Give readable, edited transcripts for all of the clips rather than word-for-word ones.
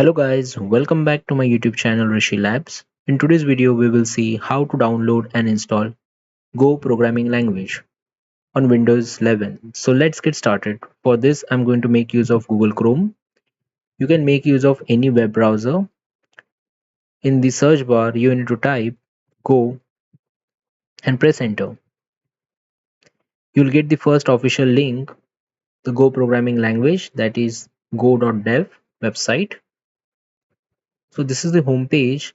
Hello guys, welcome back to my YouTube channel Rishi Labs. In today's video we will see how to download and install Go programming language on Windows 11. So let's get started. For this I'm going to make use of Google Chrome. You can make use of any web browser. In the search bar you need to type Go and press enter. You'll get the first official link, the Go programming language, that is go.dev website. So this is the home page.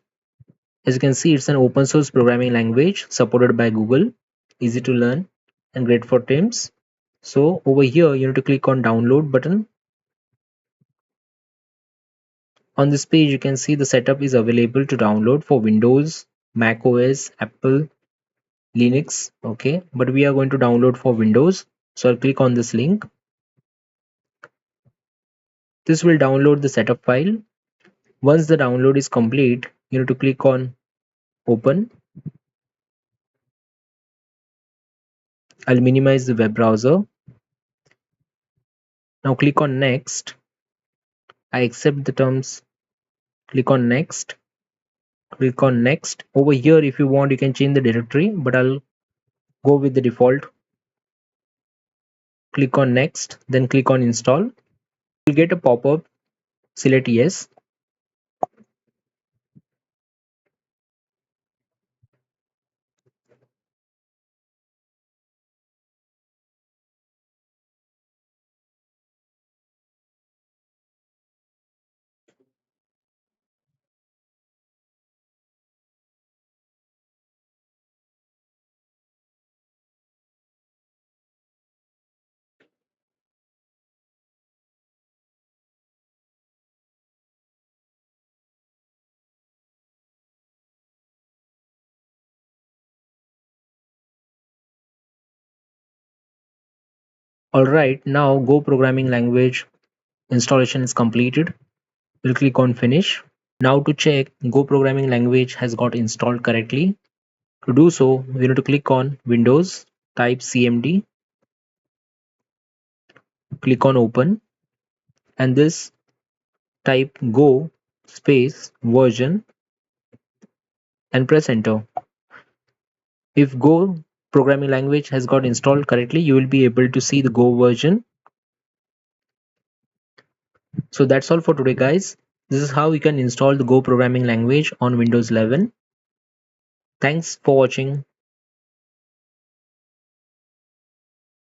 As you can see, it's an open source programming language supported by Google, easy to learn and great for teams. So over here, you need to click on download button. On this page, you can see the setup is available to download for Windows, Mac OS, Apple, Linux. Okay, but we are going to download for Windows. So I'll click on this link. This will download the setup file. Once the download is complete, you need to click on open. I'll minimize the web browser. Now click on next. I accept the terms. Click on next. Click on next. Over here, if you want, you can change the directory, but I'll go with the default. Click on next, then click on install. You'll get a pop-up. Select yes. Alright, now Go programming language installation is completed. We'll click on finish. Now to check Go programming language has got installed correctly. To do so, we need to click on Windows, type CMD, click on open, and this type Go space version and press enter. If Go programming language has got installed correctly, you will be able to see the Go version. So that's all for today guys. This is how you can install the Go programming language on Windows 11. Thanks for watching.